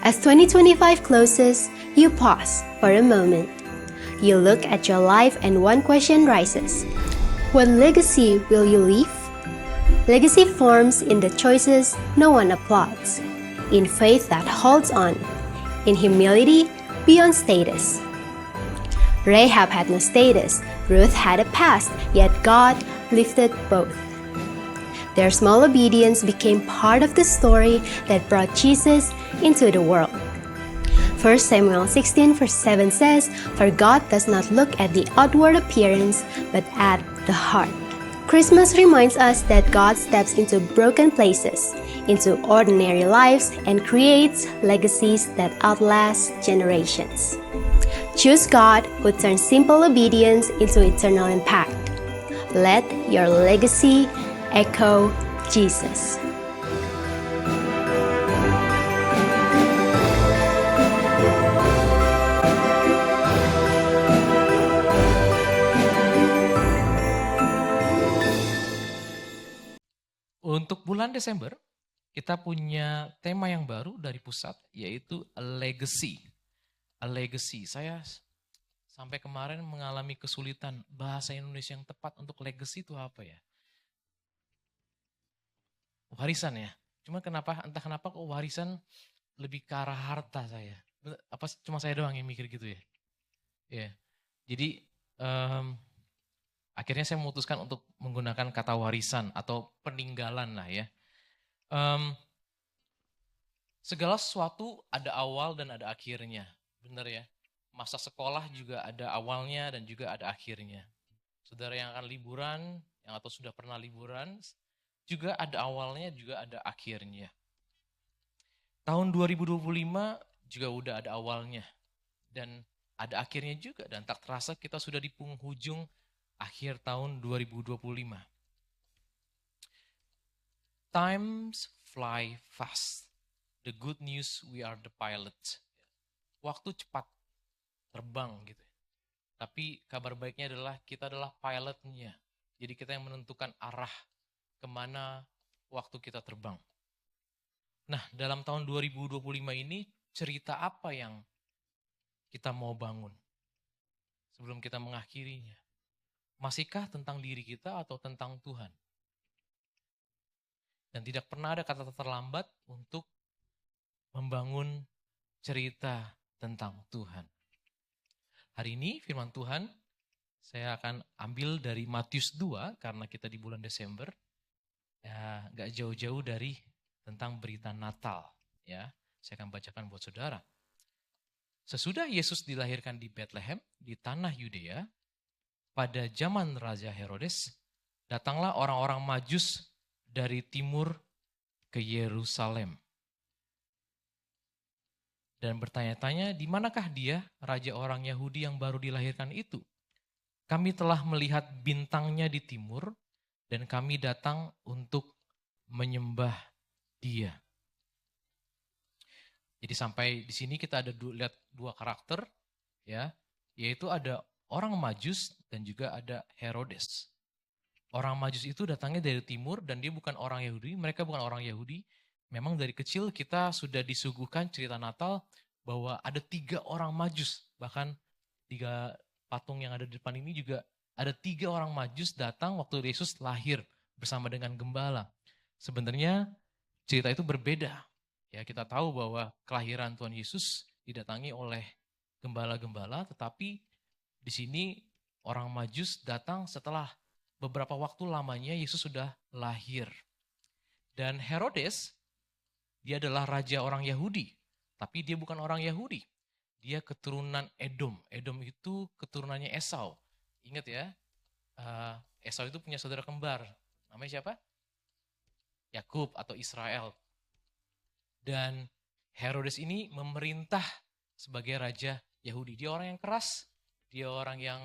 As 2025 closes, you pause for a moment. You look at your life and one question rises. What legacy will you leave? Legacy forms in the choices no one applauds, in faith that holds on, in humility beyond status. Rahab had no status, Ruth had a past, yet God lifted both. Their small obedience became part of the story that brought Jesus into the world. 1 Samuel 16 verse 7 says, "For God does not look at the outward appearance, but at the heart." Christmas reminds us that God steps into broken places, into ordinary lives, and creates legacies that outlast generations. Choose God who turns simple obedience into eternal impact. Let your legacy echo Jesus. Untuk bulan Desember, kita punya tema yang baru dari pusat, yaitu a legacy. A legacy. Saya sampai kemarin mengalami kesulitan bahasa Indonesia yang tepat untuk legacy itu apa ya? Warisan ya. Entah kenapa kok warisan lebih ke arah harta saya. Apa cuma saya doang yang mikir gitu ya? Ya. Jadi akhirnya saya memutuskan untuk menggunakan kata warisan atau peninggalan lah ya. Segala sesuatu ada awal dan ada akhirnya, benar ya. Masa sekolah juga ada awalnya dan juga ada akhirnya. Saudara yang akan liburan, yang atau sudah pernah liburan, juga ada awalnya, juga ada akhirnya. Tahun 2025 juga udah ada awalnya dan ada akhirnya juga, dan tak terasa kita sudah di penghujung akhir tahun 2025. Times fly fast. The good news, we are the pilot. Waktu cepat terbang gitu. Tapi kabar baiknya adalah kita adalah pilotnya. Jadi kita yang menentukan arah kemana waktu kita terbang. Nah, dalam tahun 2025 ini cerita apa yang kita mau bangun sebelum kita mengakhirinya? Masihkah tentang diri kita atau tentang Tuhan? Dan tidak pernah ada kata terlambat untuk membangun cerita tentang Tuhan. Hari ini firman Tuhan saya akan ambil dari Matius 2 karena kita di bulan Desember. Ya, gak jauh-jauh dari tentang berita Natal. Ya, saya akan bacakan buat saudara. Sesudah Yesus dilahirkan di Bethlehem, di tanah Yudea, pada zaman Raja Herodes, datanglah orang-orang Majus dari timur ke Yerusalem. Dan bertanya-tanya, di manakah dia, raja orang Yahudi yang baru dilahirkan itu? Kami telah melihat bintangnya di timur, dan kami datang untuk menyembah dia. Jadi sampai di sini kita ada lihat dua karakter, ya, yaitu ada orang Majus dan juga ada Herodes. Orang Majus itu datangnya dari timur dan dia bukan orang Yahudi, mereka bukan orang Yahudi. Memang dari kecil kita sudah disuguhkan cerita Natal bahwa ada 3 orang Majus. Bahkan 3 patung yang ada di depan ini juga ada 3 orang Majus datang waktu Yesus lahir bersama dengan gembala. Sebenarnya cerita itu berbeda. Ya, kita tahu bahwa kelahiran Tuhan Yesus didatangi oleh gembala-gembala, tetapi di sini orang Majus datang setelah beberapa waktu lamanya Yesus sudah lahir. Dan Herodes, dia adalah raja orang Yahudi, tapi dia bukan orang Yahudi. Dia keturunan Edom. Edom itu keturunannya Esau. Ingat ya, Esau itu punya saudara kembar. Namanya siapa? Yakub atau Israel. Dan Herodes ini memerintah sebagai raja Yahudi. Dia orang yang keras, dia orang yang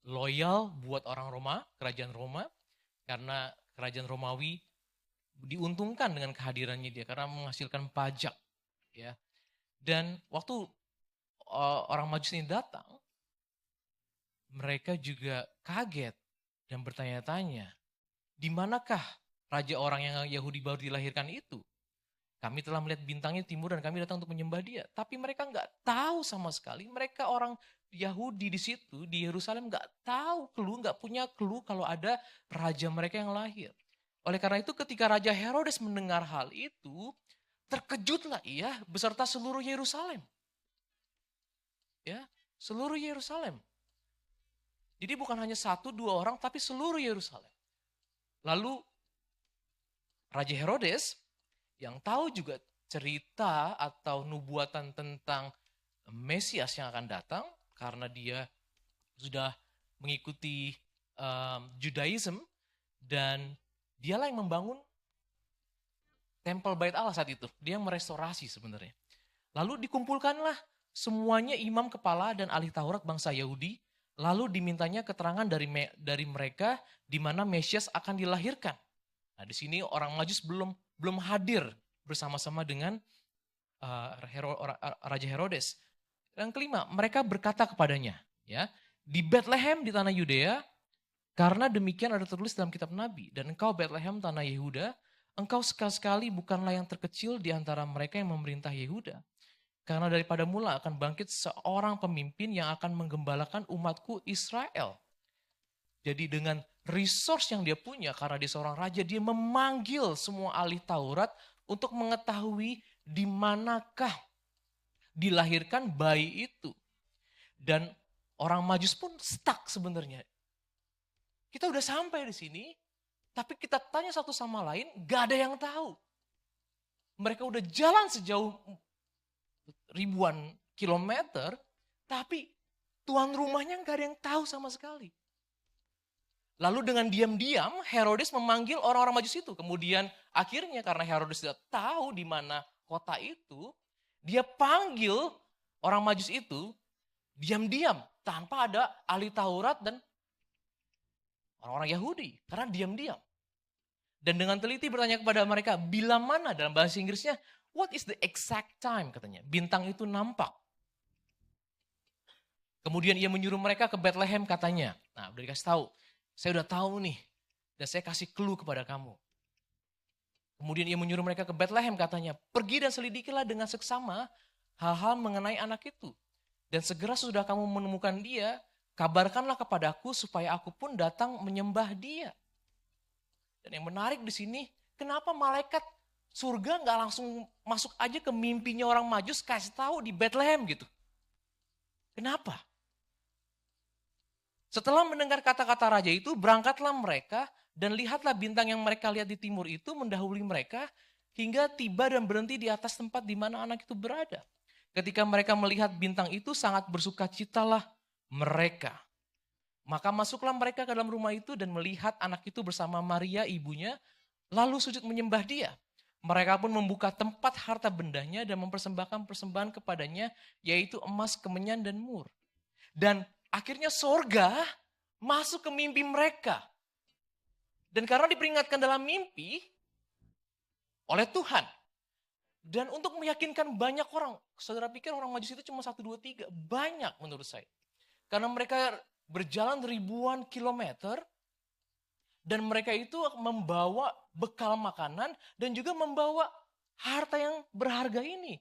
loyal buat orang Roma, kerajaan Roma, karena kerajaan Romawi diuntungkan dengan kehadirannya dia karena menghasilkan pajak, ya. Dan waktu orang Majus ini datang, mereka juga kaget dan bertanya-tanya, di manakah raja orang yang Yahudi baru dilahirkan itu? Kami telah melihat bintangnya di timur dan kami datang untuk menyembah dia. Tapi mereka nggak tahu sama sekali. Mereka orang Yahudi di situ, di Yerusalem nggak tahu nggak punya clue kalau ada raja mereka yang lahir. Oleh karena itu ketika Raja Herodes mendengar hal itu, terkejutlah ia beserta seluruh Yerusalem. Ya, seluruh Yerusalem. Jadi bukan hanya 1-2 orang, tapi seluruh Yerusalem. Lalu Raja Herodes yang tahu juga cerita atau nubuatan tentang Mesias yang akan datang, karena dia sudah mengikuti Judaism, dan dialah yang membangun Tempel Bait Allah saat itu. Dia merestorasi sebenarnya. Lalu dikumpulkanlah semuanya imam kepala dan ahli Taurat bangsa Yahudi, lalu dimintanya keterangan dari mereka di mana Mesias akan dilahirkan. Nah, di sini orang Majus belum hadir bersama-sama dengan Raja Herodes. Yang kelima, mereka berkata kepadanya, ya, di Bethlehem di tanah Yudea, karena demikian ada tertulis dalam kitab Nabi, dan engkau Bethlehem tanah Yehuda, engkau sekali-sekali bukanlah yang terkecil di antara mereka yang memerintah Yehuda. Karena daripada mula akan bangkit seorang pemimpin yang akan menggembalakan umatku Israel. Jadi dengan resource yang dia punya, karena dia seorang raja, dia memanggil semua ahli Taurat untuk mengetahui di manakah dilahirkan bayi itu. Dan orang Majus pun stuck sebenarnya. Kita udah sampai di sini, tapi kita tanya satu sama lain, gak ada yang tahu. Mereka udah jalan sejauh ribuan kilometer, tapi tuan rumahnya gak ada yang tahu sama sekali. Lalu dengan diam-diam Herodes memanggil orang-orang Majus itu. Kemudian akhirnya karena Herodes tidak tahu di mana kota itu, dia panggil orang Majus itu diam-diam tanpa ada ahli Taurat dan orang-orang Yahudi. Karena diam-diam. Dan dengan teliti bertanya kepada mereka, bila mana, dalam bahasa Inggrisnya, what is the exact time, katanya. Bintang itu nampak. Kemudian ia menyuruh mereka ke Bethlehem, katanya. Nah, udah dikasih tahu. Saya udah tahu nih, dan saya kasih clue kepada kamu. Kemudian ia menyuruh mereka ke Bethlehem, katanya. Pergi dan selidikilah dengan seksama hal-hal mengenai anak itu. Dan segera sudah kamu menemukan dia, kabarkanlah kepadaku supaya aku pun datang menyembah dia. Dan yang menarik di sini, kenapa malaikat surga nggak langsung masuk aja ke mimpinya orang Majus, kasih tahu di Bethlehem gitu? Kenapa? Setelah mendengar kata-kata raja itu, berangkatlah mereka dan lihatlah bintang yang mereka lihat di timur itu mendahului mereka hingga tiba dan berhenti di atas tempat di mana anak itu berada. Ketika mereka melihat bintang itu, sangat bersukacitalah mereka. Maka masuklah mereka ke dalam rumah itu dan melihat anak itu bersama Maria ibunya, lalu sujud menyembah dia. Mereka pun membuka tempat harta bendanya dan mempersembahkan persembahan kepadanya, yaitu emas, kemenyan, dan mur. Dan akhirnya sorga masuk ke mimpi mereka. Dan karena diperingatkan dalam mimpi oleh Tuhan. Dan untuk meyakinkan banyak orang, saudara pikir orang Majus itu cuma 1, 2, 3. Banyak menurut saya. Karena mereka berjalan ribuan kilometer, dan mereka itu membawa bekal makanan dan juga membawa harta yang berharga ini.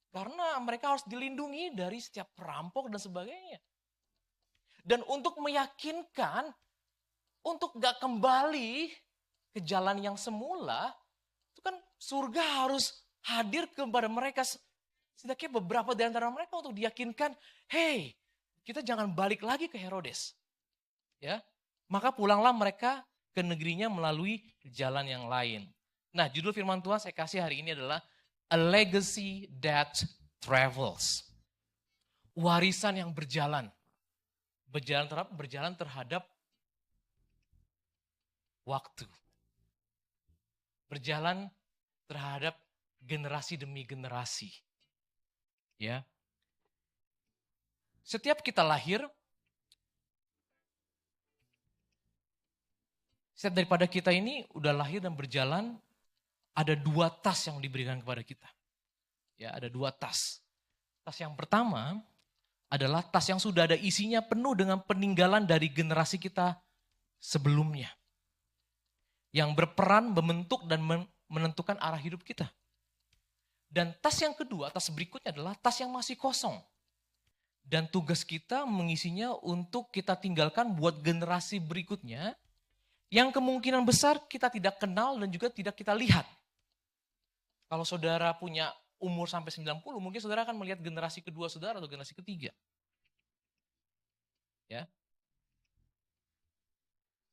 Karena mereka harus dilindungi dari setiap perampok dan sebagainya. Dan untuk meyakinkan, untuk gak kembali ke jalan yang semula, itu kan surga harus hadir kepada mereka. Setidaknya beberapa di antara mereka untuk diyakinkan, hey, kita jangan balik lagi ke Herodes. Ya, maka pulanglah mereka ke negerinya melalui jalan yang lain. Nah, judul firman Tuhan saya kasih hari ini adalah A Legacy That Travels. Warisan yang berjalan. Berjalan terhadap waktu. Berjalan terhadap generasi demi generasi. Ya. Setiap kita lahir, setiap daripada kita ini udah lahir dan berjalan, ada 2 tas yang diberikan kepada kita. Ya, ada 2 tas. Tas yang pertama adalah tas yang sudah ada isinya penuh dengan peninggalan dari generasi kita sebelumnya. Yang berperan membentuk dan menentukan arah hidup kita. Dan tas yang kedua, tas berikutnya adalah tas yang masih kosong. Dan tugas kita mengisinya untuk kita tinggalkan buat generasi berikutnya yang kemungkinan besar kita tidak kenal dan juga tidak kita lihat. Kalau saudara punya umur sampai 90, mungkin saudara akan melihat generasi kedua saudara atau generasi ketiga. Ya.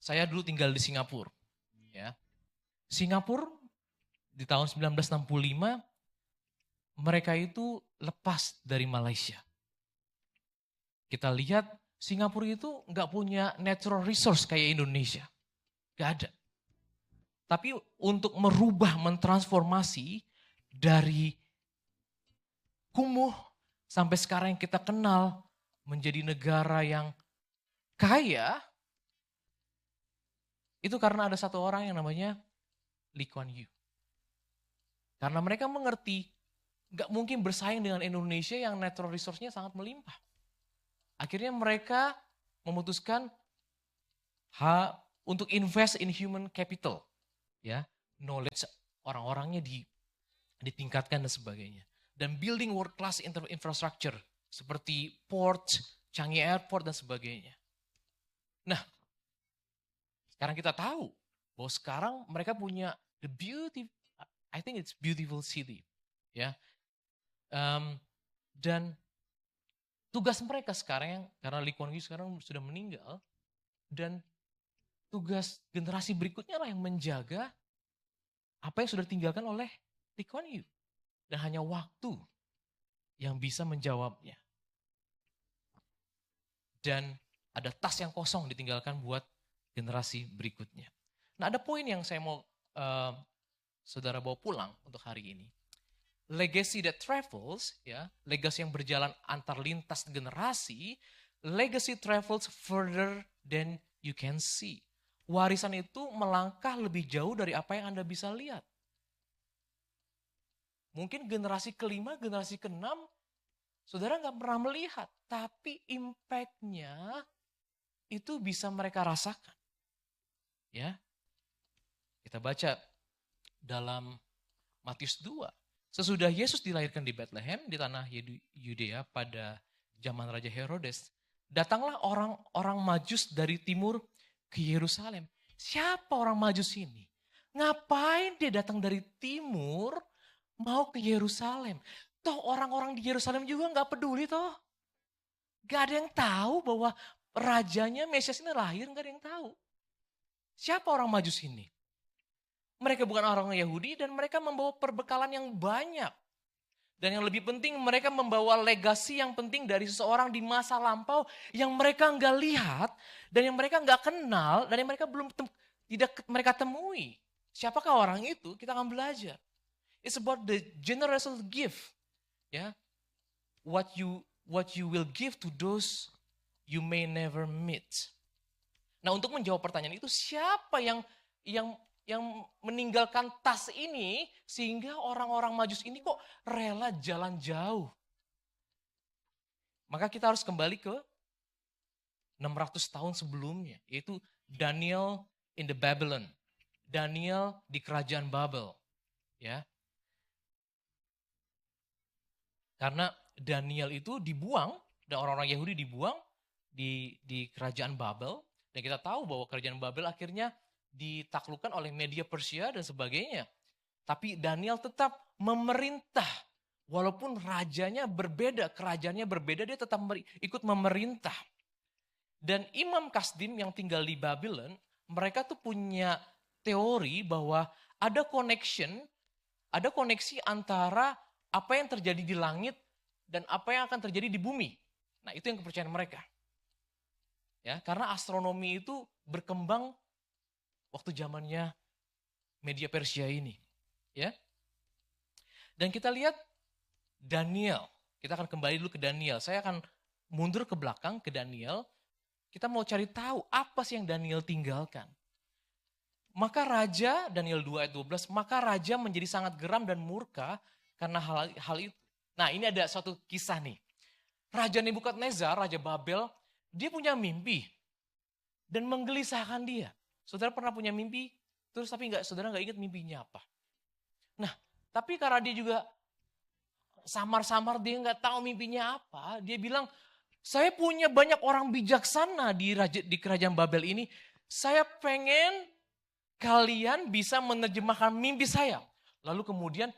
Saya dulu tinggal di Singapura. Ya. Singapura di tahun 1965 mereka itu lepas dari Malaysia. Kita lihat Singapura itu nggak punya natural resource kayak Indonesia. Nggak ada. Tapi untuk merubah, mentransformasi dari kumuh sampai sekarang yang kita kenal menjadi negara yang kaya, itu karena ada satu orang yang namanya Lee Kuan Yew. Karena mereka mengerti nggak mungkin bersaing dengan Indonesia yang natural resource-nya sangat melimpah. Akhirnya mereka memutuskan untuk invest in human capital, ya, knowledge orang-orangnya ditingkatkan dan sebagainya, dan building world class infrastructure seperti port, Changi Airport dan sebagainya. Nah, sekarang kita tahu bahwa sekarang mereka punya I think it's beautiful city, ya, dan tugas mereka sekarang, karena Lee Kuan Yew sekarang sudah meninggal, dan tugas generasi berikutnya lah yang menjaga apa yang sudah ditinggalkan oleh Lee Kuan Yew. Dan hanya waktu yang bisa menjawabnya. Dan ada tas yang kosong ditinggalkan buat generasi berikutnya. Nah, ada poin yang saya mau saudara bawa pulang untuk hari ini. Legacy that travels, ya, legacy yang berjalan antar lintas generasi, legacy travels further than you can see. Warisan itu melangkah lebih jauh dari apa yang Anda bisa lihat. Mungkin generasi kelima, generasi keenam, saudara nggak pernah melihat, tapi impact-nya itu bisa mereka rasakan. Ya, kita baca dalam Matius 2. Sesudah Yesus dilahirkan di Bethlehem, di tanah Yudea pada zaman Raja Herodes, datanglah orang-orang Majus dari timur ke Yerusalem. Siapa orang Majus ini? Ngapain dia datang dari timur mau ke Yerusalem? Toh orang-orang di Yerusalem juga nggak peduli toh. Gak ada yang tahu bahwa rajanya Mesias ini lahir, gak ada yang tahu. Siapa orang Majus ini? Mereka bukan orang Yahudi dan mereka membawa perbekalan yang banyak. Dan yang lebih penting mereka membawa legasi yang penting dari seseorang di masa lampau yang mereka nggak lihat dan yang mereka nggak kenal dan yang mereka tidak mereka temui. Siapakah orang itu? Kita akan belajar. It's about the generous gift. Ya, what you will give to those you may never meet. Nah, untuk menjawab pertanyaan itu, siapa yang meninggalkan tas ini sehingga orang-orang Majus ini kok rela jalan jauh? Maka kita harus kembali ke 600 tahun sebelumnya, yaitu Daniel in the Babylon. Daniel di kerajaan Babel, ya. Karena Daniel itu dibuang dan orang-orang Yahudi dibuang di kerajaan Babel, dan kita tahu bahwa kerajaan Babel akhirnya ditaklukkan oleh media Persia dan sebagainya. Tapi Daniel tetap memerintah. Walaupun rajanya berbeda, kerajaannya berbeda, dia tetap ikut memerintah. Dan Imam Kasdim yang tinggal di Babylon, mereka tuh punya teori bahwa ada koneksi antara apa yang terjadi di langit dan apa yang akan terjadi di bumi. Nah, itu yang kepercayaan mereka. Ya, karena astronomi itu berkembang waktu zamannya media Persia ini, ya. Dan kita lihat Daniel. Kita akan kembali dulu ke Daniel. Saya akan mundur ke belakang ke Daniel. Kita mau cari tahu apa sih yang Daniel tinggalkan. Maka raja, Daniel 2 ayat 12, maka raja menjadi sangat geram dan murka karena hal itu. Nah, ini ada suatu kisah nih. Raja Nebukadnezar, Raja Babel, dia punya mimpi dan menggelisahkan dia. Saudara pernah punya mimpi, terus tapi saudara nggak ingat mimpinya apa. Nah, tapi karena dia juga samar-samar dia nggak tahu mimpinya apa. Dia bilang, saya punya banyak orang bijaksana di kerajaan Babel ini. Saya pengen kalian bisa menerjemahkan mimpi saya. Lalu kemudian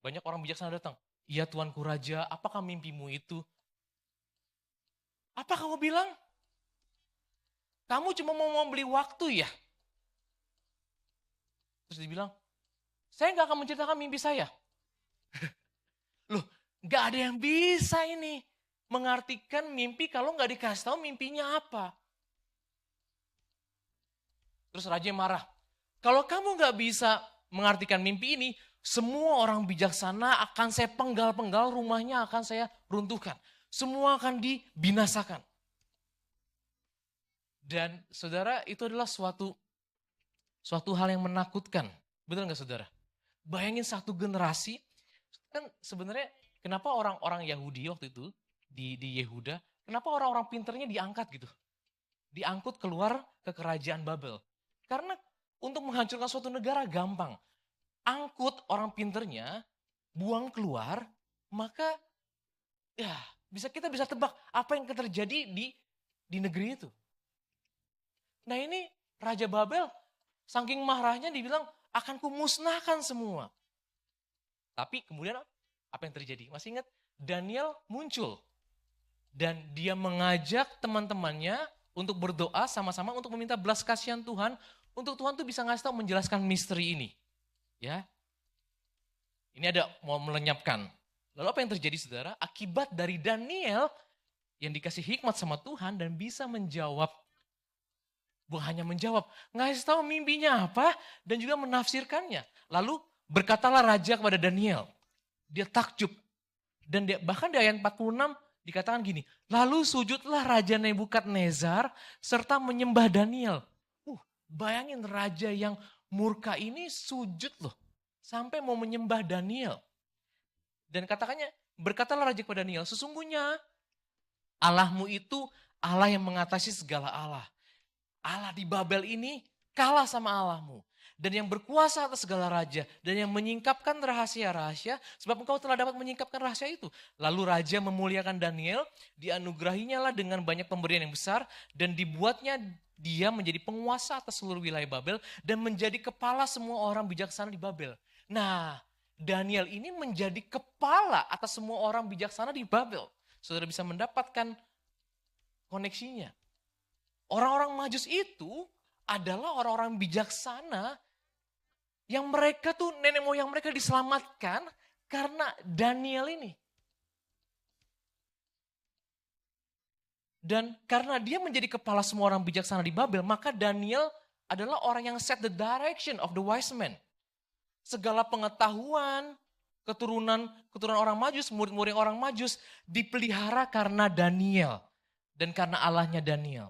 banyak orang bijaksana datang. Ya Tuanku Raja, apakah mimpimu itu? Apa kamu bilang? Kamu cuma mau beli waktu ya? Terus dia bilang, saya nggak akan menceritakan mimpi saya. Loh, nggak ada yang bisa ini mengartikan mimpi kalau nggak dikasih tahu mimpinya apa. Terus raja marah. Kalau kamu nggak bisa mengartikan mimpi ini, semua orang bijaksana akan saya penggal-penggal, rumahnya akan saya runtuhkan. Semua akan dibinasakan. Dan saudara, itu adalah suatu hal yang menakutkan. Betul nggak saudara? Bayangin satu generasi, kan sebenarnya kenapa orang-orang Yahudi waktu itu, di Yehuda, kenapa orang-orang pinternya diangkat gitu? Diangkut keluar ke kerajaan Babel. Karena untuk menghancurkan suatu negara gampang. Angkut orang pinternya, buang keluar, maka ya kita bisa tebak apa yang akan terjadi di negeri itu. Nah ini Raja Babel, saking marahnya dibilang, akan kumusnahkan semua. Tapi kemudian apa yang terjadi? Masih ingat? Daniel muncul. Dan dia mengajak teman-temannya untuk berdoa sama-sama untuk meminta belas kasihan Tuhan. Untuk Tuhan tuh bisa ngasih tahu menjelaskan misteri ini. Ya, ini ada mau melenyapkan. Lalu apa yang terjadi saudara? Akibat dari Daniel yang dikasih hikmat sama Tuhan dan bisa menjawab. Bukan hanya menjawab, ngasih tahu mimpinya apa dan juga menafsirkannya. Lalu berkatalah raja kepada Daniel. Dia takjub. Dan bahkan di ayat 46 dikatakan gini, lalu sujudlah Raja Nebukadnezar serta menyembah Daniel. Bayangin raja yang murka ini sujud loh. Sampai mau menyembah Daniel. Dan berkatalah raja kepada Daniel, sesungguhnya Allahmu itu Allah yang mengatasi segala Allah. Allah di Babel ini kalah sama Allahmu. Dan yang berkuasa atas segala raja. Dan yang menyingkapkan rahasia-rahasia. Sebab engkau telah dapat menyingkapkan rahasia itu. Lalu raja memuliakan Daniel. Dianugerahinya lah dengan banyak pemberian yang besar. Dan dibuatnya dia menjadi penguasa atas seluruh wilayah Babel. Dan menjadi kepala semua orang bijaksana di Babel. Nah, Daniel ini menjadi kepala atas semua orang bijaksana di Babel. Saudara bisa mendapatkan koneksinya. Orang-orang Majus itu adalah orang-orang bijaksana yang mereka tuh nenek moyang mereka diselamatkan karena Daniel ini. Dan karena dia menjadi kepala semua orang bijaksana di Babel, maka Daniel adalah orang yang set the direction of the wise men. Segala pengetahuan, keturunan orang Majus, murid-murid orang Majus dipelihara karena Daniel dan karena Allahnya Daniel.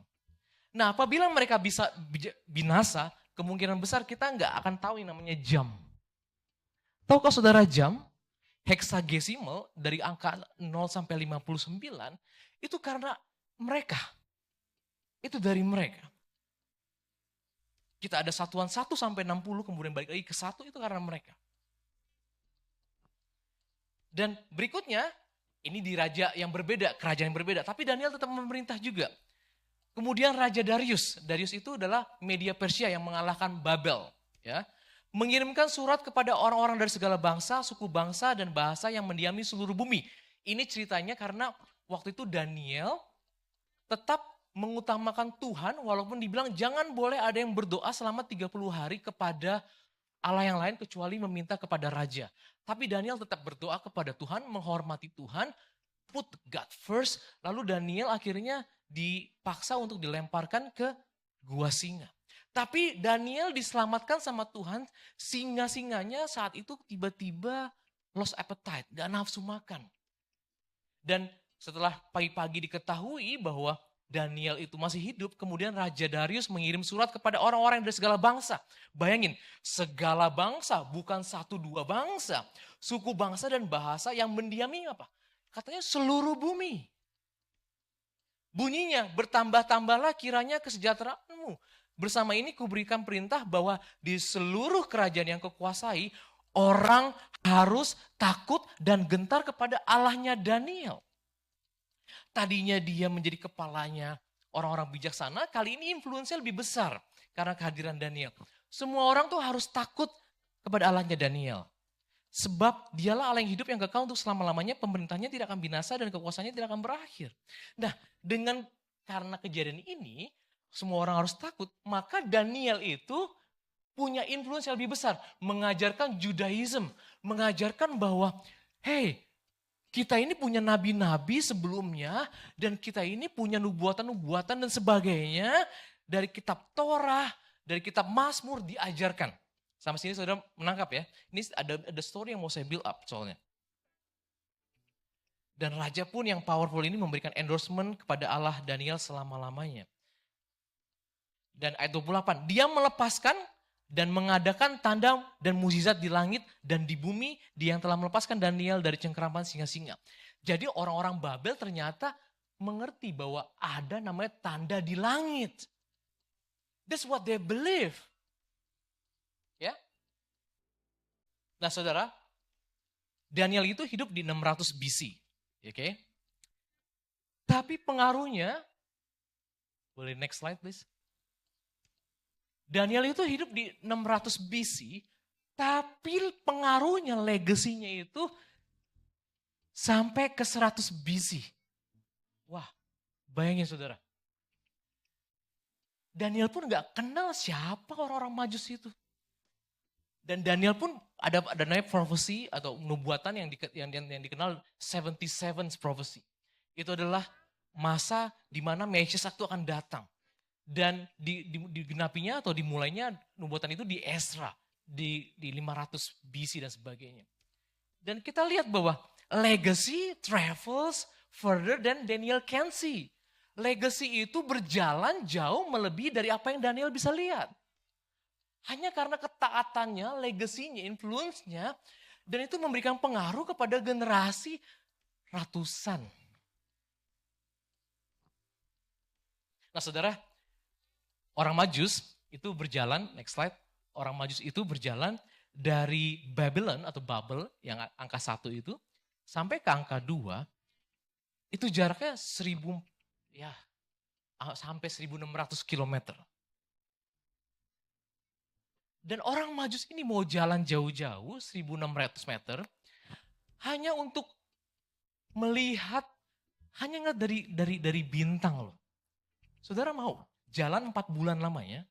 Nah, apabila mereka bisa binasa, kemungkinan besar kita nggak akan tahu yang namanya jam. Tahukah saudara jam? Hexagesimal dari angka 0 sampai 59 itu karena mereka. Itu dari mereka. Kita ada satuan 1 sampai 60 kemudian balik lagi ke 1 itu karena mereka. Dan berikutnya, ini di raja yang berbeda, kerajaan yang berbeda. Tapi Daniel tetap memerintah juga. Kemudian Raja Darius. Darius itu adalah media Persia yang mengalahkan Babel. Ya, mengirimkan surat kepada orang-orang dari segala bangsa, suku bangsa, dan bahasa yang mendiami seluruh bumi. Ini ceritanya karena waktu itu Daniel tetap mengutamakan Tuhan walaupun dibilang jangan boleh ada yang berdoa selama 30 hari kepada Allah yang lain kecuali meminta kepada raja. Tapi Daniel tetap berdoa kepada Tuhan, menghormati Tuhan, put God first. Lalu Daniel akhirnya dipaksa untuk dilemparkan ke gua singa. Tapi Daniel diselamatkan sama Tuhan, singa-singanya saat itu tiba-tiba lost appetite, gak nafsu makan. Dan setelah pagi-pagi diketahui bahwa Daniel itu masih hidup, kemudian Raja Darius mengirim surat kepada orang-orang dari segala bangsa. Bayangin, segala bangsa, bukan 1-2 bangsa. Suku bangsa dan bahasa yang mendiami apa? Katanya seluruh bumi. Bunyinya, bertambah-tambahlah kiranya kesejahteraanmu. Bersama ini kuberikan perintah bahwa di seluruh kerajaan yang kukuasai, orang harus takut dan gentar kepada Allahnya Daniel. Tadinya dia menjadi kepalanya orang-orang bijaksana, kali ini influence-nya lebih besar karena kehadiran Daniel. Semua orang tuh harus takut kepada Allahnya Daniel. Sebab dialah Allah yang hidup yang kekal untuk selama-lamanya, pemerintahnya tidak akan binasa dan kekuasaannya tidak akan berakhir. Nah, karena kejadian ini, semua orang harus takut, maka Daniel itu punya influence yang lebih besar. Mengajarkan Judaism, mengajarkan bahwa, hey, kita ini punya nabi-nabi sebelumnya, dan kita ini punya nubuatan-nubuatan dan sebagainya, dari kitab Torah, dari kitab Mazmur diajarkan. Sampai sini saudara menangkap ya. Ini ada story yang mau saya build up soalnya. Dan raja pun yang powerful ini memberikan endorsement kepada Allah Daniel selama-lamanya. Dan ayat 28, dia melepaskan dan mengadakan tanda dan mukjizat di langit dan di bumi, dia yang telah melepaskan Daniel dari cengkeraman singa-singa. Jadi orang-orang Babel ternyata mengerti bahwa ada namanya tanda di langit. That's what they believe. Ya. Nah saudara, Daniel itu hidup di 600 BC. Oke. Tapi pengaruhnya, boleh next slide please. Daniel itu hidup di 600 BC, tapi pengaruhnya, legasinya itu sampai ke 100 BC. Wah, bayangin saudara. Daniel pun gak kenal siapa orang-orang Majus itu. Dan Daniel pun ada namanya prophecy atau nubuatan yang dikenal 77 prophecy. Itu adalah masa di mana Mesias itu akan datang. Dan digenapinya atau dimulainya nubuatan itu di Ezra. Di 500 BC dan sebagainya. Dan kita lihat bahwa legacy travels further than Daniel can see. Legacy itu berjalan jauh melebihi dari apa yang Daniel bisa lihat. Hanya karena ketaatannya, legasinya, influence-nya, dan itu memberikan pengaruh kepada generasi ratusan. Nah saudara, orang Majus itu berjalan, next slide, orang Majus itu berjalan dari Babylon atau Babel yang angka 1 itu, sampai ke angka 2, itu jaraknya sampai 1.600 kilometer. Dan orang Majus ini mau jalan jauh-jauh 1.600 meter hanya untuk melihat, hanya ngeliat dari bintang loh. Saudara mau jalan 4 bulan lamanya?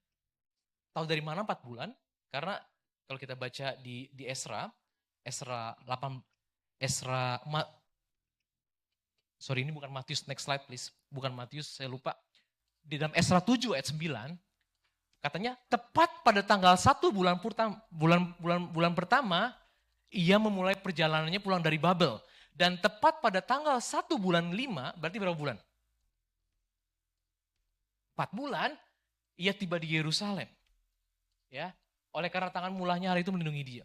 Tahu dari mana 4 bulan? Karena kalau kita baca di Ezra ini bukan Matius, next slide please. Bukan Matius, saya lupa. Di dalam Ezra 7 ayat 9, katanya tepat pada tanggal 1 bulan pertama, ia memulai perjalanannya pulang dari Babel. Dan tepat pada tanggal 1 bulan 5, berarti berapa bulan? 4 bulan, ia tiba di Yerusalem. Ya, oleh karena tangan mulahnya hari itu melindungi dia.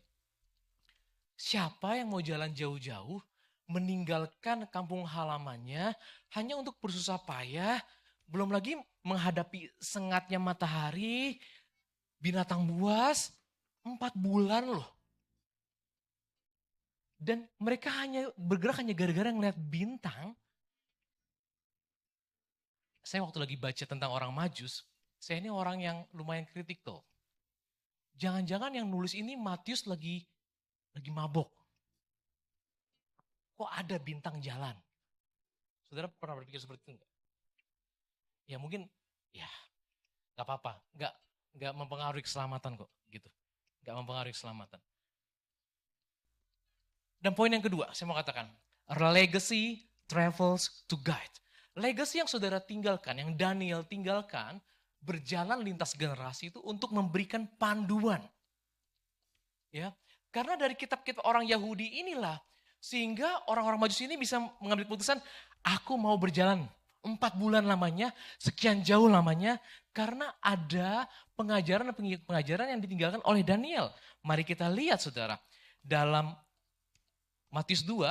Siapa yang mau jalan jauh-jauh, meninggalkan kampung halamannya, hanya untuk bersusah payah, belum lagi menghadapi sengatnya matahari, binatang buas, 4 bulan loh. Dan mereka hanya bergerak hanya gara-gara ngeliat bintang. Saya waktu lagi baca tentang orang Majus, saya ini orang yang lumayan kritikal. Jangan-jangan yang nulis ini Matius lagi mabok. Kok ada bintang jalan? Saudara pernah berpikir seperti itu enggak? Ya mungkin, ya gak apa-apa. Gak mempengaruhi keselamatan kok, gitu. Gak mempengaruhi keselamatan. Dan poin yang kedua, saya mau katakan, legacy travels to guide. Legacy yang saudara tinggalkan, yang Daniel tinggalkan, berjalan lintas generasi itu untuk memberikan panduan. Ya, karena dari kitab-kitab orang Yahudi inilah, sehingga orang-orang Majus ini bisa mengambil keputusan, aku mau berjalan 4 bulan lamanya, sekian jauh lamanya, karena ada pengajaran yang ditinggalkan oleh Daniel. Mari kita lihat saudara, dalam Matius 2,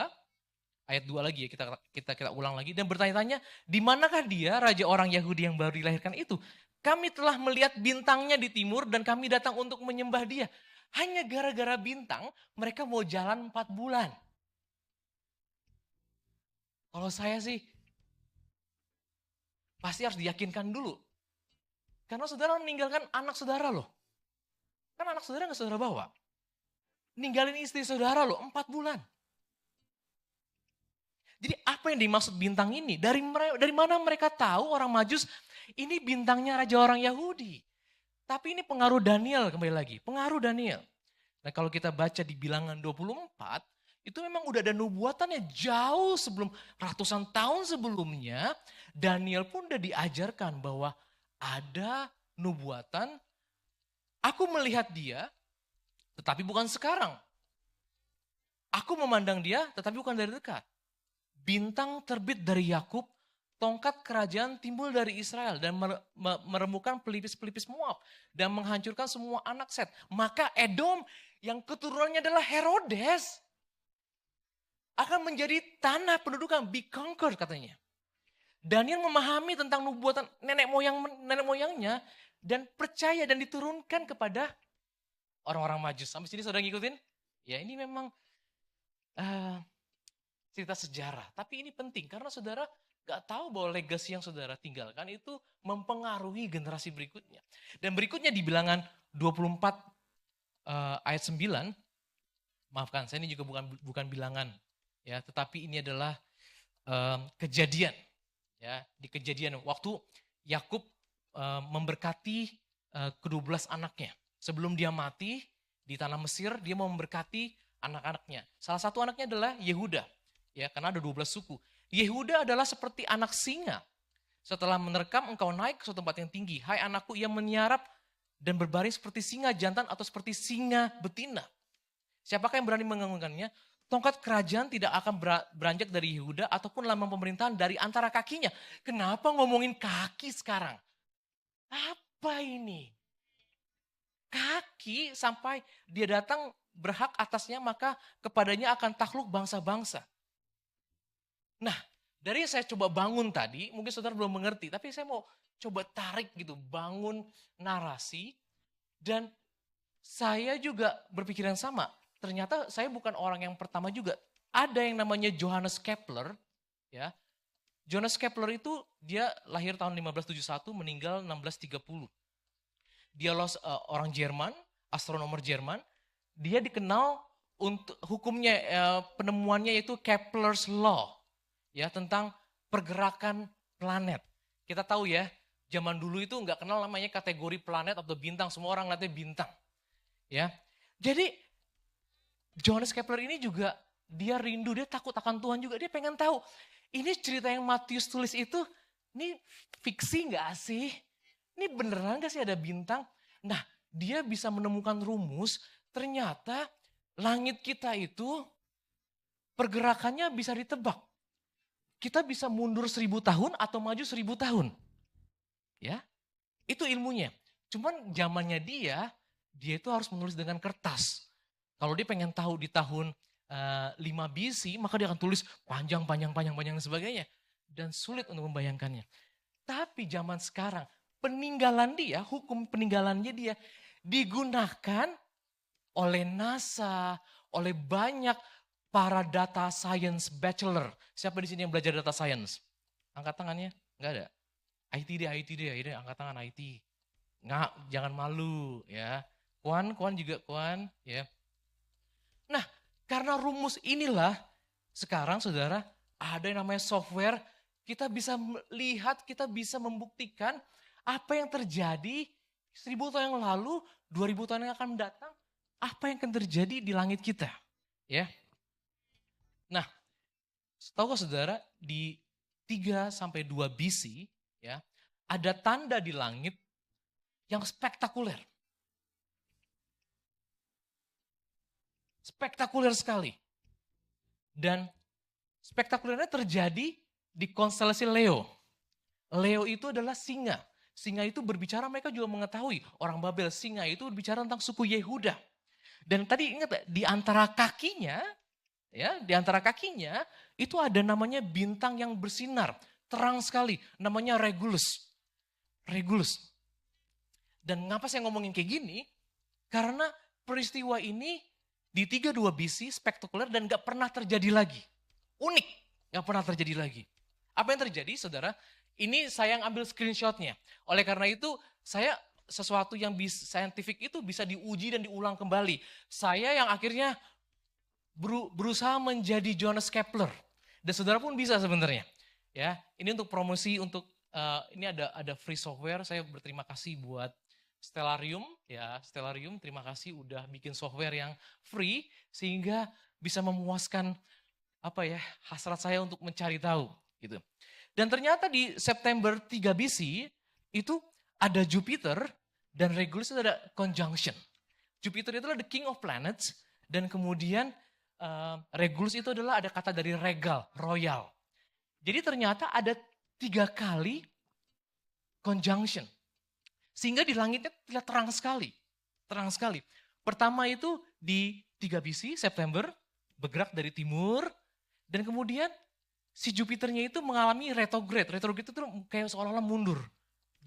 ayat 2 lagi ya, kita ulang lagi, dan bertanya-tanya, di manakah dia, raja orang Yahudi yang baru dilahirkan itu? Kami telah melihat bintangnya di timur dan kami datang untuk menyembah dia. Hanya gara-gara bintang, mereka mau jalan 4 bulan. Kalau saya sih, pasti harus diyakinkan dulu. Karena saudara meninggalkan anak saudara loh. Kan anak saudara nggak saudara bawa. Ninggalin istri saudara loh, 4 bulan. Jadi apa yang dimaksud bintang ini? Dari mana mereka tahu orang Majus ini bintangnya raja orang Yahudi? Tapi ini pengaruh Daniel kembali lagi, pengaruh Daniel. Nah kalau kita baca di bilangan 24, itu memang udah ada nubuatannya jauh sebelum, ratusan tahun sebelumnya, Daniel pun udah diajarkan bahwa ada nubuatan, aku melihat dia, tetapi bukan sekarang. Aku memandang dia, tetapi bukan dari dekat. Bintang terbit dari Yakub, tongkat kerajaan timbul dari Israel dan meremukkan pelipis-pelipis Moab dan menghancurkan semua anak Set. Maka Edom yang keturunannya adalah Herodes akan menjadi tanah pendudukan, be conquered katanya. Daniel memahami tentang nubuatan nenek moyangnya dan percaya dan diturunkan kepada orang-orang Majus. Sampai sini saudara ngikutin? Ya ini memang cerita sejarah. Tapi ini penting karena saudara gak tahu bahwa legasi yang saudara tinggalkan itu mempengaruhi generasi berikutnya. Dan berikutnya di bilangan 24 ayat 9, maafkan saya ini juga bukan bilangan ya, tetapi ini adalah kejadian. Ya, di kejadian waktu Yakub memberkati ke-12 anaknya. Sebelum dia mati di tanah Mesir, dia mau memberkati anak-anaknya. Salah satu anaknya adalah Yehuda. Ya, karena ada 12 suku. Yehuda adalah seperti anak singa. Setelah menerkam engkau naik ke suatu tempat yang tinggi. Hai anakku, ia meniarap dan berbaring seperti singa jantan atau seperti singa betina. Siapakah yang berani mengganggukannya? Tongkat kerajaan tidak akan beranjak dari Yehuda ataupun lambang pemerintahan dari antara kakinya. Kenapa ngomongin kaki sekarang? Apa ini? Kaki sampai dia datang berhak atasnya maka kepadanya akan takluk bangsa-bangsa. Nah, dari yang saya coba bangun tadi, mungkin saudara belum mengerti, tapi saya mau coba tarik gitu, bangun narasi. Dan saya juga berpikir yang sama. Ternyata saya bukan orang yang pertama juga. Ada yang namanya Johannes Kepler. Ya. Johannes Kepler itu dia lahir tahun 1571, meninggal 1630. Dia orang Jerman, astronomer Jerman. Dia dikenal untuk hukumnya, penemuannya yaitu Kepler's Law. Ya, tentang pergerakan planet. Kita tahu ya, zaman dulu itu nggak kenal namanya kategori planet atau bintang, semua orang lihatnya bintang. Ya. Jadi Johannes Kepler ini juga dia rindu, dia takut akan Tuhan juga, dia pengen tahu. Ini cerita yang Matius tulis itu, ini fiksi nggak sih? Ini beneran nggak sih ada bintang? Nah, dia bisa menemukan rumus, ternyata langit kita itu pergerakannya bisa ditebak. Kita bisa mundur 1000 tahun atau maju 1000 tahun. Ya, itu ilmunya. Cuman zamannya dia itu harus menulis dengan kertas. Kalau dia pengen tahu di tahun 5 BC, maka dia akan tulis panjang dan sebagainya. Dan sulit untuk membayangkannya. Tapi zaman sekarang, peninggalan dia, hukum peninggalannya dia digunakan oleh NASA, oleh banyak para data science bachelor. Siapa di sini yang belajar data science? Angkat tangannya? Enggak ada. IT deh. Ini angkat tangan IT. Nggak, jangan malu ya. Kuan juga Kuan ya. Nah, karena rumus inilah sekarang saudara ada yang namanya software, kita bisa lihat, kita bisa membuktikan apa yang terjadi 1000 tahun yang lalu, 2000 tahun yang akan mendatang, apa yang akan terjadi di langit kita. Ya. Nah, tahukah saudara di 3 sampai 2 BC ya, ada tanda di langit yang spektakuler. Spektakuler sekali. Dan spektakulernya terjadi di konstelasi Leo. Leo itu adalah singa. Singa itu berbicara, mereka juga mengetahui, orang Babel, singa itu berbicara tentang suku Yehuda. Dan tadi ingat di antara kakinya, ya, di antara kakinya itu ada namanya bintang yang bersinar, terang sekali, namanya Regulus. Regulus. Dan ngapa saya ngomongin kayak gini? Karena peristiwa ini di 32 BC spektakuler dan gak pernah terjadi lagi. Unik, gak pernah terjadi lagi. Apa yang terjadi, saudara? Ini saya yang ambil screenshotnya. Oleh karena itu, sesuatu yang saintifik itu bisa diuji dan diulang kembali. Saya yang akhirnya berusaha menjadi Johannes Kepler. Dan saudara pun bisa sebenarnya. Ya, ini untuk promosi, ini ada free software. Saya berterima kasih buat Stellarium, ya Stellarium. Terima kasih udah bikin software yang free sehingga bisa memuaskan hasrat saya untuk mencari tahu, gitu. Dan ternyata di September 3 BC itu ada Jupiter dan Regulus itu ada conjunction. Jupiter itu adalah the king of planets dan kemudian Regulus itu adalah ada kata dari regal, royal. Jadi ternyata ada 3 kali conjunction. Sehingga di langitnya terlihat terang sekali. Terang sekali. Pertama itu di 3 BC, September, bergerak dari timur. Dan kemudian si Jupiternya itu mengalami retrograde. Retrograde itu kayak seolah-olah mundur.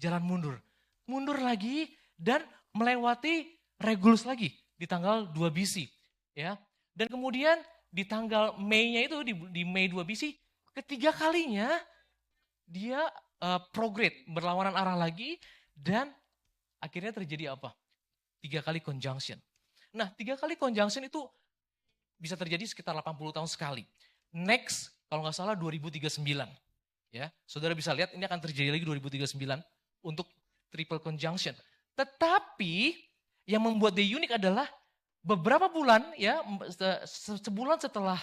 Jalan mundur. Mundur lagi dan melewati Regulus lagi di tanggal 2 BC. Ya. Dan kemudian di tanggal Mei-nya itu, di Mei 2 BC, ketiga kalinya dia prograde, berlawanan arah lagi, dan akhirnya terjadi apa? 3 kali conjunction. Nah, 3 kali conjunction itu bisa terjadi sekitar 80 tahun sekali. Next, kalau nggak salah 2039. Ya, saudara bisa lihat ini akan terjadi lagi 2039 untuk triple conjunction. Tetapi yang membuat dia unik adalah beberapa bulan, ya, sebulan setelah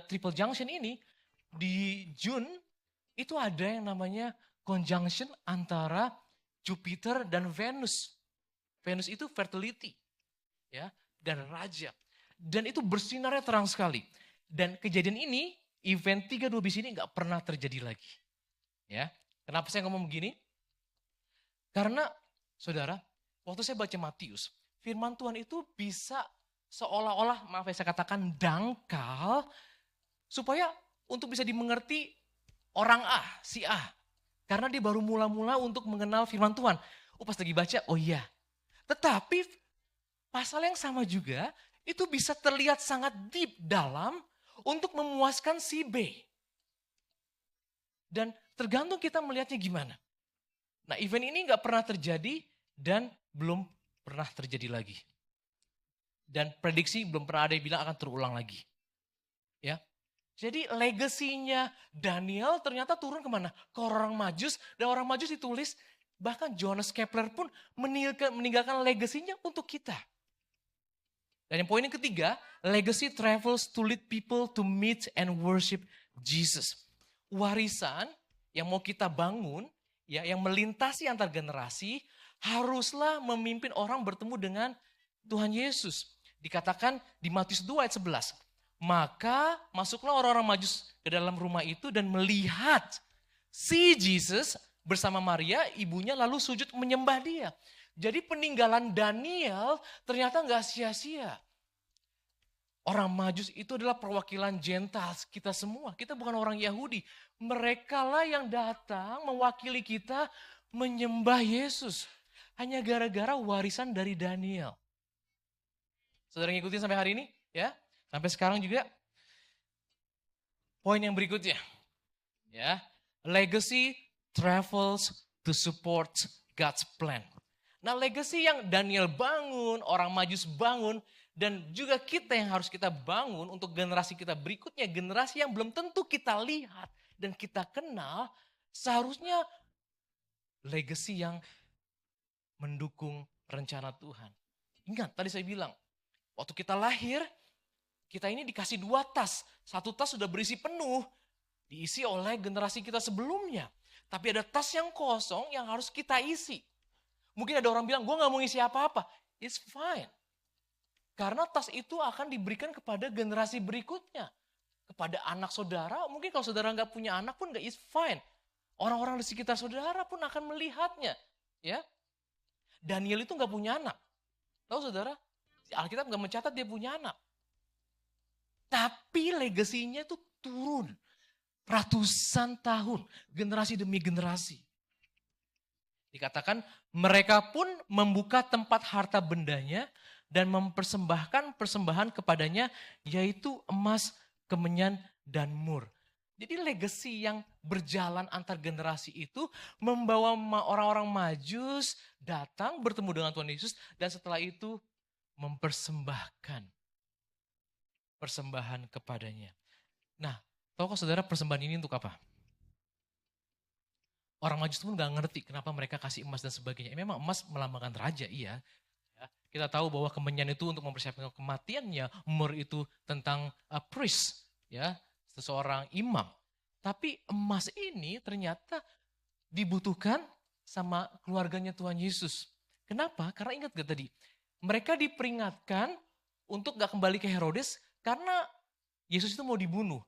triple junction ini, di June itu ada yang namanya conjunction antara Jupiter dan Venus. Venus itu fertility, ya, dan raja. Dan itu bersinarnya terang sekali. Dan kejadian ini, event 32 BC ini nggak pernah terjadi lagi. Ya, kenapa saya ngomong begini? Karena, saudara, waktu saya baca Matius, firman Tuhan itu bisa seolah-olah, maaf saya katakan dangkal, supaya untuk bisa dimengerti orang A, si A. Karena dia baru mula-mula untuk mengenal firman Tuhan. Pas lagi baca, oh iya. Tetapi pasal yang sama juga, itu bisa terlihat sangat deep dalam untuk memuaskan si B. Dan tergantung kita melihatnya gimana. Nah, event ini gak pernah terjadi dan belum pernah terjadi lagi. Dan prediksi belum pernah ada yang bilang akan terulang lagi. Ya. Jadi legasinya Daniel ternyata turun kemana? Ke orang Majus, dan orang Majus ditulis, bahkan Johannes Kepler pun meninggalkan legasinya untuk kita. Dan yang poin yang ketiga, legacy travels to lead people to meet and worship Jesus. Warisan yang mau kita bangun, ya, yang melintasi antar generasi, haruslah memimpin orang bertemu dengan Tuhan Yesus. Dikatakan di Matius 2 ayat 11. Maka masuklah orang-orang Majus ke dalam rumah itu dan melihat si Jesus bersama Maria, ibunya, lalu sujud menyembah dia. Jadi peninggalan Daniel ternyata gak sia-sia. Orang Majus itu adalah perwakilan Gentiles kita semua. Kita bukan orang Yahudi. Mereka lah yang datang mewakili kita menyembah Yesus. Hanya gara-gara warisan dari Daniel. Saudara ngikutin sampai hari ini? Ya. Sampai sekarang juga. Poin yang berikutnya. Ya. Legacy travels to support God's plan. Nah, legacy yang Daniel bangun, orang Majus bangun, dan juga kita yang harus kita bangun untuk generasi kita berikutnya, generasi yang belum tentu kita lihat dan kita kenal, seharusnya legacy yang mendukung rencana Tuhan. Ingat, tadi saya bilang, waktu kita lahir, kita ini dikasih 2 tas. 1 tas sudah berisi penuh, diisi oleh generasi kita sebelumnya. Tapi ada tas yang kosong yang harus kita isi. Mungkin ada orang bilang, gue gak mau isi apa-apa. It's fine. Karena tas itu akan diberikan kepada generasi berikutnya. Kepada anak saudara, mungkin kalau saudara gak punya anak pun gak, it's fine. Orang-orang di sekitar saudara pun akan melihatnya. Ya, Daniel itu gak punya anak. Tahu saudara, Alkitab gak mencatat dia punya anak. Tapi legasinya itu turun. Ratusan tahun, generasi demi generasi. Dikatakan mereka pun membuka tempat harta bendanya, dan mempersembahkan persembahan kepadanya, yaitu emas, kemenyan, dan mur. Jadi legacy yang berjalan antar generasi itu membawa orang-orang Majus datang bertemu dengan Tuhan Yesus, dan setelah itu mempersembahkan persembahan kepadanya. Nah, tahukah saudara persembahan ini untuk apa? Orang Majus pun gak ngerti kenapa mereka kasih emas dan sebagainya. Memang emas melambangkan raja, iya. Ya, kita tahu bahwa kemenyan itu untuk mempersiapkan kematiannya, mur itu tentang priest, ya, seseorang imam. Tapi emas ini ternyata dibutuhkan sama keluarganya Tuhan Yesus. Kenapa? Karena ingat gak tadi? Mereka diperingatkan untuk gak kembali ke Herodes karena Yesus itu mau dibunuh.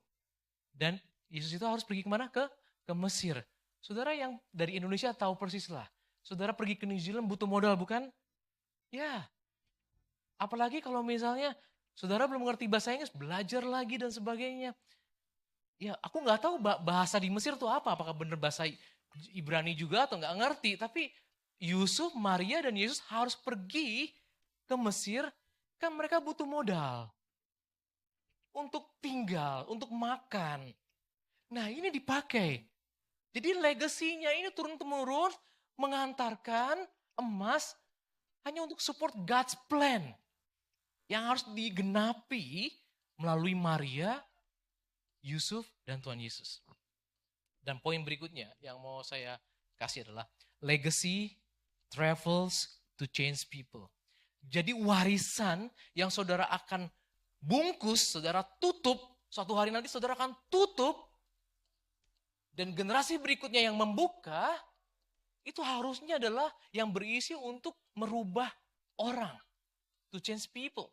Dan Yesus itu harus pergi kemana? Ke Mesir. Saudara yang dari Indonesia tahu persis lah. Saudara pergi ke New Zealand butuh modal bukan? Ya. Apalagi kalau misalnya saudara belum mengerti bahasa Inggris, belajar lagi dan sebagainya. Ya aku gak tahu bahasa di Mesir itu apa. Apakah benar bahasa Ibrani juga atau gak ngerti. Tapi Yusuf, Maria dan Yesus harus pergi ke Mesir. Kan mereka butuh modal. Untuk tinggal, untuk makan. Nah ini dipakai. Jadi legasinya ini turun-temurun mengantarkan emas hanya untuk support God's plan. Yang harus digenapi melalui Maria, Yusuf, dan Tuhan Yesus. Dan poin berikutnya yang mau saya kasih adalah legacy travels to change people. Jadi warisan yang saudara akan bungkus, saudara tutup, suatu hari nanti saudara akan tutup, dan generasi berikutnya yang membuka, itu harusnya adalah yang berisi untuk merubah orang. To change people.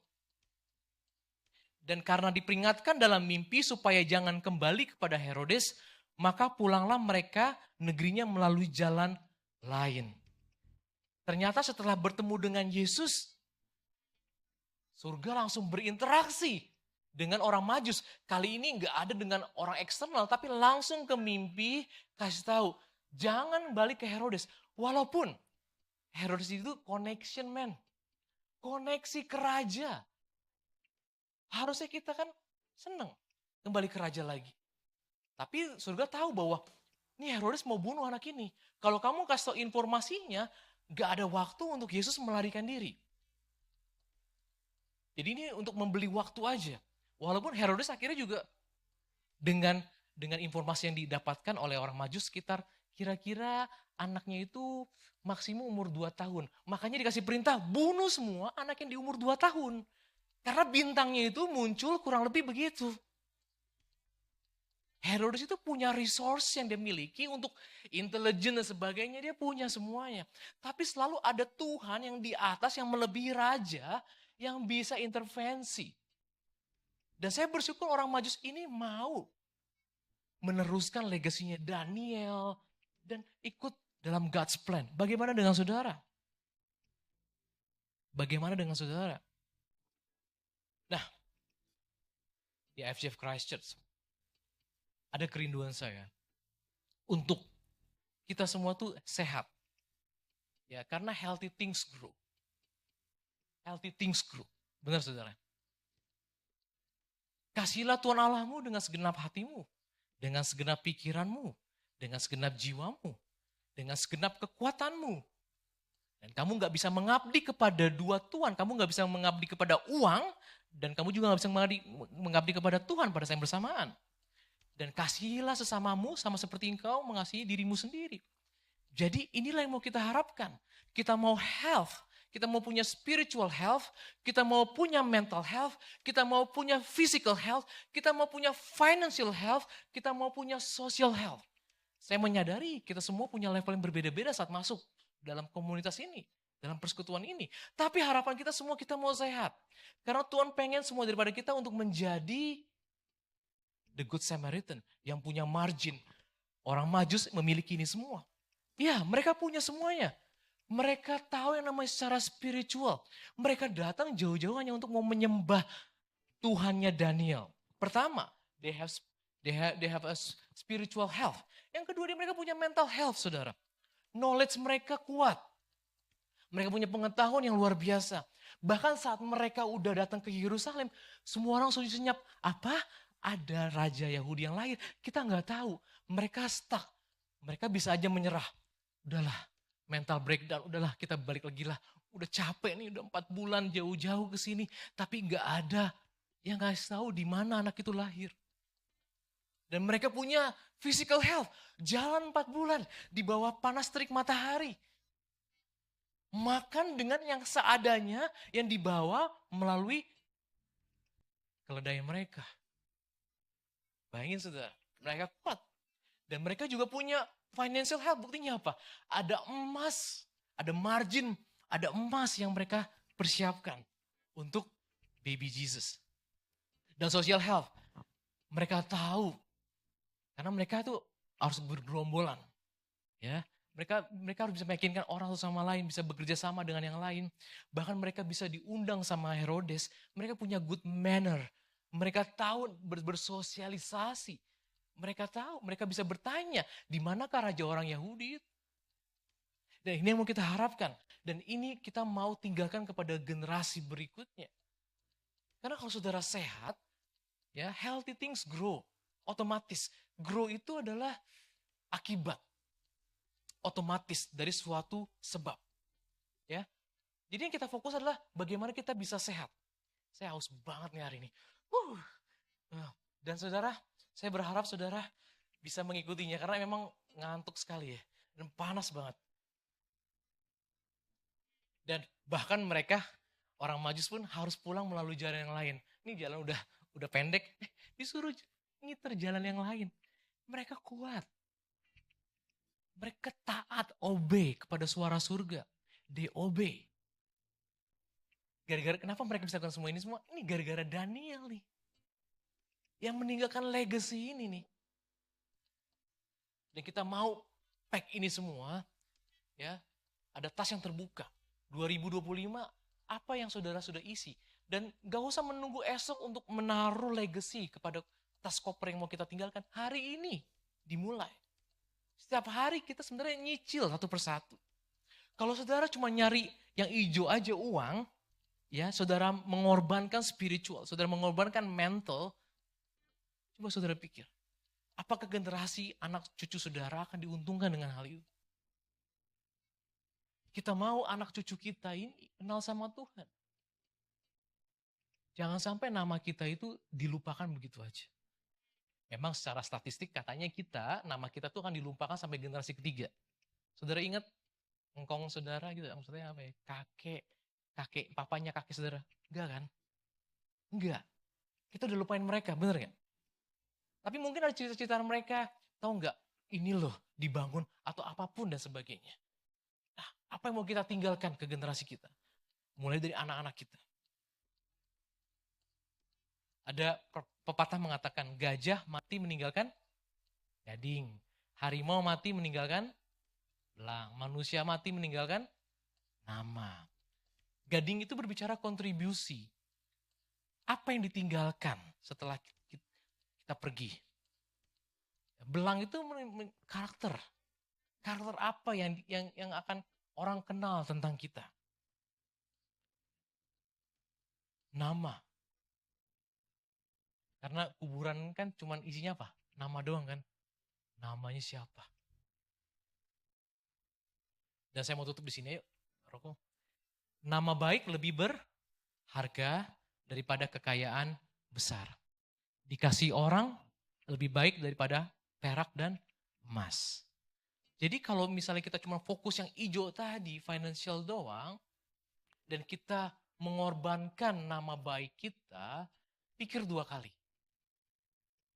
Dan karena diperingatkan dalam mimpi supaya jangan kembali kepada Herodes, maka pulanglah mereka negerinya melalui jalan lain. Ternyata setelah bertemu dengan Yesus, surga langsung berinteraksi dengan orang Majus. Kali ini gak ada dengan orang eksternal, tapi langsung ke mimpi kasih tahu, jangan balik ke Herodes. Walaupun Herodes itu connection man, koneksi ke raja. Harusnya kita kan seneng kembali ke raja lagi. Tapi surga tahu bahwa ini Herodes mau bunuh anak ini. Kalau kamu kasih tahu informasinya, gak ada waktu untuk Yesus melarikan diri. Jadi ini untuk membeli waktu aja. Walaupun Herodes akhirnya juga dengan informasi yang didapatkan oleh orang Majus sekitar kira-kira anaknya itu maksimum umur 2 tahun. Makanya dikasih perintah bunuh semua anak yang di umur 2 tahun. Karena bintangnya itu muncul kurang lebih begitu. Herodes itu punya resource yang dia miliki untuk intelijen dan sebagainya, dia punya semuanya. Tapi selalu ada Tuhan yang di atas yang melebihi raja yang bisa intervensi. Dan saya bersyukur orang Majus ini mau meneruskan legasinya Daniel dan ikut dalam God's plan. Bagaimana dengan saudara? Bagaimana dengan saudara? Nah, di FGF Christchurch ada kerinduan saya untuk kita semua tuh sehat. Ya, karena healthy things grow. Healthy things grow. Benar saudara? Kasihlah Tuhan Allahmu dengan segenap hatimu, dengan segenap pikiranmu, dengan segenap jiwamu, dengan segenap kekuatanmu. Dan kamu gak bisa mengabdi kepada dua Tuhan, kamu gak bisa mengabdi kepada uang, dan kamu juga gak bisa mengabdi kepada Tuhan pada saat yang bersamaan. Dan kasihilah sesamamu sama seperti engkau mengasihi dirimu sendiri. Jadi inilah yang mau kita harapkan. Kita mau health, kita mau punya spiritual health, kita mau punya mental health, kita mau punya physical health, kita mau punya financial health, kita mau punya social health. Saya menyadari kita semua punya level yang berbeda-beda saat masuk dalam komunitas ini, dalam persekutuan ini. Tapi harapan kita semua kita mau sehat. Karena Tuhan pengen semua daripada kita untuk menjadi the good Samaritan yang punya margin. Orang Majus memiliki ini semua. Ya, mereka punya semuanya. Mereka tahu yang namanya secara spiritual. Mereka datang jauh-jauh hanya untuk mau menyembah Tuhannya Daniel. Pertama, they have a spiritual health. Yang kedua, mereka punya mental health, saudara. Knowledge mereka kuat. Mereka punya pengetahuan yang luar biasa. Bahkan saat mereka udah datang ke Yerusalem, semua orang sujud senyap. Apa? Ada raja Yahudi yang lahir. Kita nggak tahu. Mereka stuck. Mereka bisa aja menyerah. Udahlah, mental breakdown. Udahlah, kita balik lagi lah. Udah capek nih, udah 4 bulan jauh-jauh ke sini. Tapi nggak ada yang ngasih tahu di mana anak itu lahir. Dan mereka punya physical health. Jalan 4 bulan di bawah panas terik matahari. Makan dengan yang seadanya yang dibawa melalui keledai mereka. Bayangin saudara, mereka kuat. Dan mereka juga punya financial health. Buktinya apa? Ada emas, ada margin, ada emas yang mereka persiapkan untuk baby Jesus. Dan social health, mereka tahu. Karena mereka tuh harus bergerombolan. Ya, mereka harus bisa meyakinkan orang satu sama lain, bisa bekerja sama dengan yang lain. Bahkan mereka bisa diundang sama Herodes. Mereka punya good manner. Mereka tahu bersosialisasi. Mereka tahu, mereka bisa bertanya, di manakah raja orang Yahudi itu? Dan ini yang mau kita harapkan. Dan ini kita mau tinggalkan kepada generasi berikutnya. Karena kalau saudara sehat, ya healthy things grow. Otomatis. Grow itu adalah akibat. Otomatis dari suatu sebab. Ya. Jadi yang kita fokus adalah bagaimana kita bisa sehat. Saya haus banget nih hari ini. Dan saudara, saya berharap saudara bisa mengikutinya karena memang ngantuk sekali ya. Dan panas banget. Dan bahkan mereka, orang Majus pun harus pulang melalui jalan yang lain. Ini jalan udah pendek, disuruh ngiter jalan yang lain. Mereka kuat. Mereka taat, obey kepada suara surga. They obey. Gara-gara kenapa mereka bisa lakukan semua ini semua? Ini gara-gara Daniel nih. Yang meninggalkan legacy ini nih. Dan kita mau pack ini semua, ya, ada tas yang terbuka. 2025, apa yang saudara sudah isi. Dan gak usah menunggu esok untuk menaruh legacy kepada tas koper yang mau kita tinggalkan. Hari ini dimulai. Setiap hari kita sebenarnya nyicil satu persatu. Kalau saudara cuma nyari yang hijau aja uang, ya saudara mengorbankan spiritual, saudara mengorbankan mental, coba saudara pikir, apakah generasi anak cucu saudara akan diuntungkan dengan hal itu? Kita mau anak cucu kita ini kenal sama Tuhan. Jangan sampai nama kita itu dilupakan begitu aja. Memang secara statistik katanya nama kita tuh akan dilupakan sampai generasi ketiga. Saudara ingat engkong saudara gitu, maksudnya apa ya? Kakek, papanya kakek saudara. Enggak kan? Enggak. Kita udah lupain mereka, bener gak? Tapi mungkin ada cerita-cerita mereka, tahu nggak? Ini loh dibangun atau apapun dan sebagainya. Nah, apa yang mau kita tinggalkan ke generasi kita? Mulai dari anak-anak kita. Ada pepatah mengatakan gajah mati meninggalkan gading. Harimau mati meninggalkan belang. Manusia mati meninggalkan nama. Gading itu berbicara kontribusi. Apa yang ditinggalkan setelah kita pergi? Belang itu karakter. Karakter apa yang akan orang kenal tentang kita? Nama. Karena kuburan kan cuma isinya apa? Nama doang kan? Namanya siapa? Dan saya mau tutup di sini yuk. Roko. Nama baik lebih berharga daripada kekayaan besar. Dikasih orang lebih baik daripada perak dan emas. Jadi kalau misalnya kita cuma fokus yang hijau tadi, financial doang, dan kita mengorbankan nama baik kita, pikir 2 kali.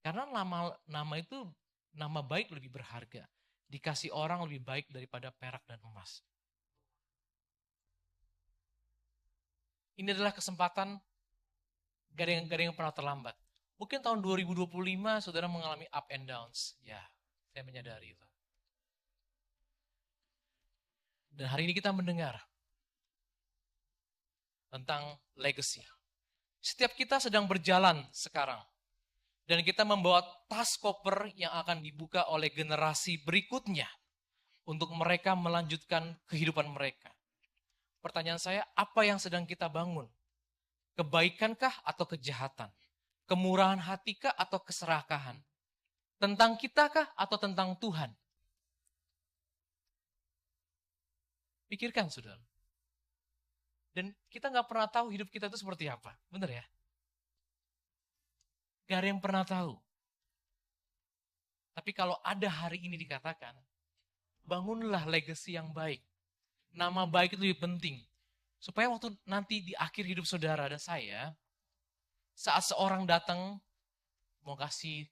Karena nama baik lebih berharga. Dikasih orang lebih baik daripada perak dan emas. Ini adalah kesempatan, gak ada yang pernah terlambat. Mungkin tahun 2025 saudara mengalami up and downs. Ya, saya menyadari itu. Dan hari ini kita mendengar tentang legacy. Setiap kita sedang berjalan sekarang. Dan kita membawa tas koper yang akan dibuka oleh generasi berikutnya. Untuk mereka melanjutkan kehidupan mereka. Pertanyaan saya, apa yang sedang kita bangun? Kebaikankah atau kejahatan? Kemurahan hatikah atau keserakahan? Tentang kitakah atau tentang Tuhan? Pikirkan, saudara. Dan kita nggak pernah tahu hidup kita itu seperti apa. Benar ya? Gak ada yang pernah tahu. Tapi kalau ada hari ini dikatakan, bangunlah legacy yang baik. Nama baik itu lebih penting. Supaya waktu nanti di akhir hidup saudara dan saya, saat seorang datang mau kasih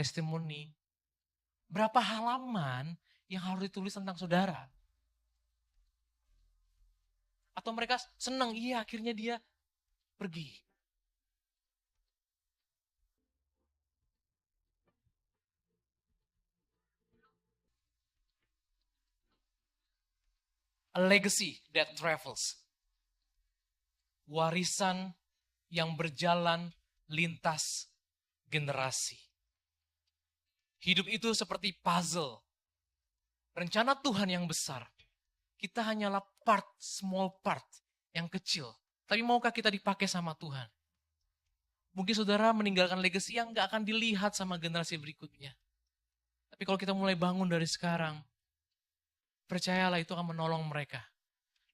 testimoni, berapa halaman yang harus ditulis tentang saudara? Atau mereka senang, iya akhirnya dia pergi. A legacy that travels. Warisan yang berjalan lintas generasi. Hidup itu seperti puzzle. Rencana Tuhan yang besar. Kita hanyalah small part yang kecil. Tapi maukah kita dipakai sama Tuhan? Mungkin saudara meninggalkan legacy yang gak akan dilihat sama generasi berikutnya. Tapi kalau kita mulai bangun dari sekarang, percayalah itu akan menolong mereka.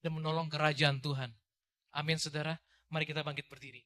Dan menolong kerajaan Tuhan. Amin saudara. Mari kita bangkit berdiri.